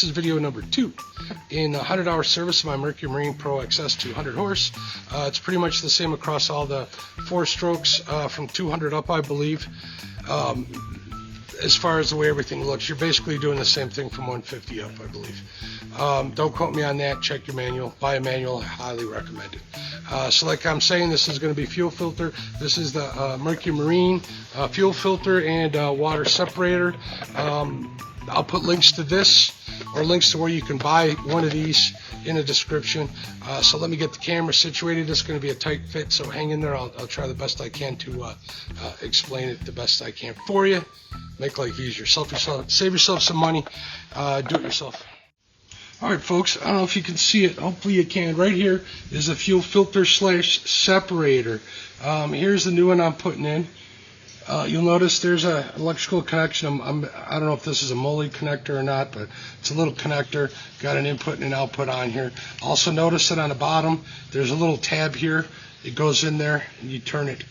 This is video number 2 in 100-hour service of my Mercury Marine Pro XS 200 horse. It's pretty much the same across all the 4 strokes from 200 up, I believe. As far as the way everything looks, you're basically doing the same thing from 150 up, I believe. Don't quote me on that. Check your manual. Buy a manual. I highly recommend it. So like I'm saying, this is going to be fuel filter. This is the Mercury Marine fuel filter and water separator. I'll put links to this or links to where you can buy one of these in the description. So let me get the camera situated. This is going to be a tight fit, so hang in there. I'll try the best I can to explain it the best I can for you. Make life easier. Save yourself some money. Do it yourself. All right, folks. I don't know if you can see it. Hopefully you can. Right here is a fuel filter / separator. Here's the new one I'm putting in. You'll notice there's an electrical connection. I don't know if this is a Moly connector or not, but it's a little connector. Got an input and an output on here. Also notice that on the bottom there's a little tab here. It goes in there and you turn it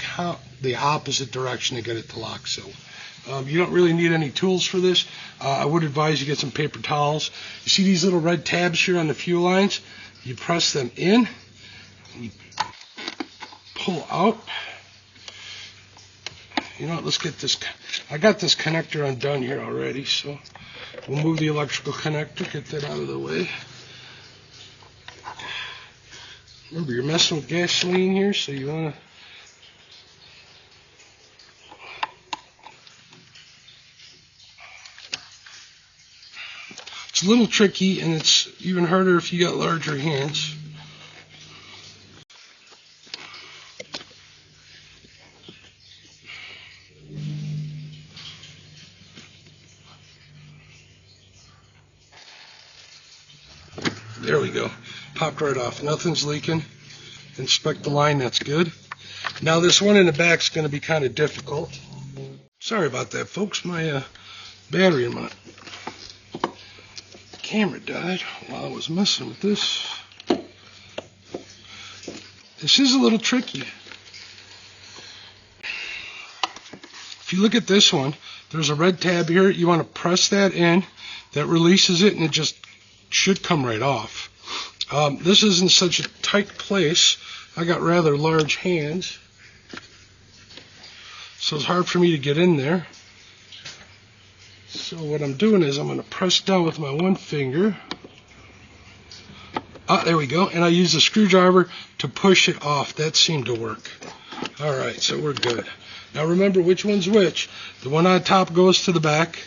the opposite direction to get it to lock. So you don't really need any tools for this. I would advise you get some paper towels. You see these little red tabs here on the fuel lines? You press them in, you pull out. You know what, let's get this. I got this connector undone here already, so we'll move the electrical connector, get that out of the way. Remember, you're messing with gasoline here, so you want to. It's a little tricky, and it's even harder if you got larger hands. There we go. Popped right off. Nothing's leaking. Inspect the line. That's good. Now this one in the back is going to be kind of difficult. Sorry about that, folks. My battery in my camera died while I was messing with this. This is a little tricky. If you look at this one, there's a red tab here. You want to press that in. That releases it, and it just should come right off. This is in such a tight place. I got rather large hands, so it's hard for me to get in there. So what I'm doing is I'm going to press down with my one finger. There we go. And I use a screwdriver to push it off. That seemed to work. All right, so we're good. Now remember which one's which. The one on top goes to the back.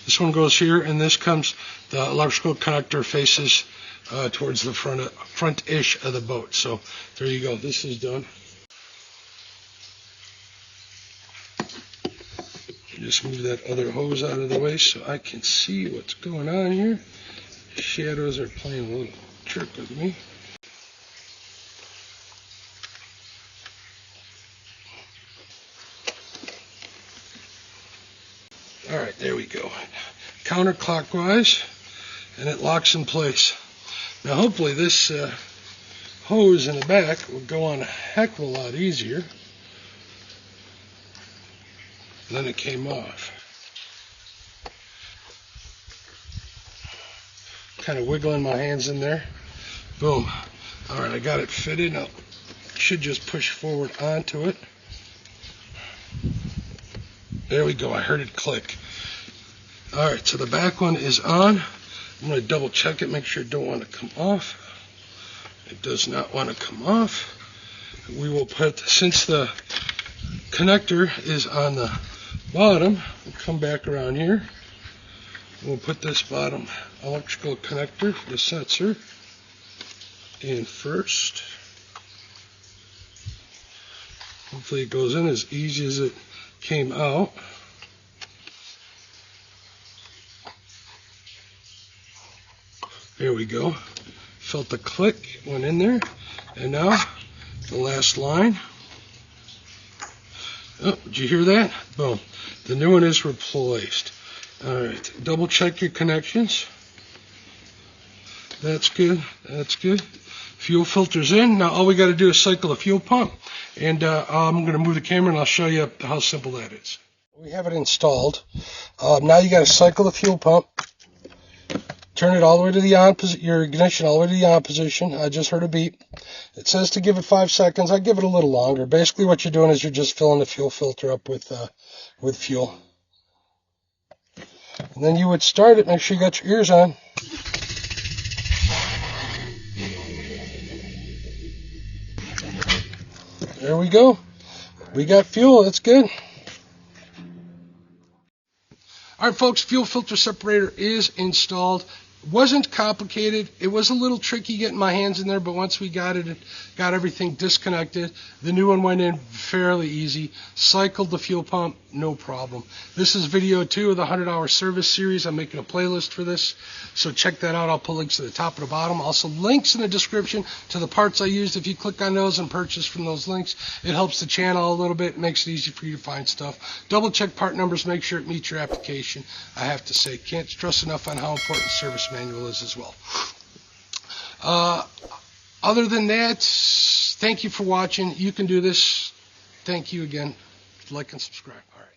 This one goes here, and this comes, the electrical connector faces towards the front-ish of the boat. So there you go. This is done. Just move that other hose out of the way so I can see what's going on here. Shadows are playing a little trick with me. All right, there we go. Counterclockwise, and it locks in place. Now hopefully this hose in the back will go on a heck of a lot easier. And then it came off. Kind of wiggling my hands in there. Boom. All right, I got it fitted. Now should just push forward onto it. There we go. I heard it click. All right, so the back one is on. I'm going to double check it, make sure it don't want to come off. It does not want to come off. We will put, since the connector is on the bottom, we'll come back around here. We'll put this bottom electrical connector for the sensor in first. Hopefully it goes in as easy as it came out. There we go. Felt the click, went in there. And now the last line. Oh, did you hear that? Boom. The new one is replaced. All right. Double check your connections. That's good. That's good. Fuel filter's in. Now all we got to do is cycle the fuel pump. And I'm going to move the camera and I'll show you how simple that is. We have it installed. Now you got to cycle the fuel pump. turn it all the way to the on position, your ignition all the way to the on position. I just heard a beep. It says to give it 5 seconds. I give it a little longer. Basically what you're doing is you're just filling the fuel filter up with fuel. And then you would start it. Make sure you got your ears on. There we go. We got fuel. That's good. All right, folks, fuel filter separator is installed. Wasn't complicated. It was a little tricky getting my hands in there, but once we got everything disconnected, the new one went in fairly easy. Cycled the fuel pump, no problem. This is video 2 of the 100-hour service series. I'm making a playlist for this, so check that out. I'll put links to the top and the bottom. Also, links in the description to the parts I used. If you click on those and purchase from those links, it helps the channel a little bit. It makes it easy for you to find stuff. Double check part numbers. Make sure it meets your application. I have to say, can't stress enough on how important service manual is as well. Other than that, thank you for watching. You can do this. Thank you again. Like and subscribe. All right.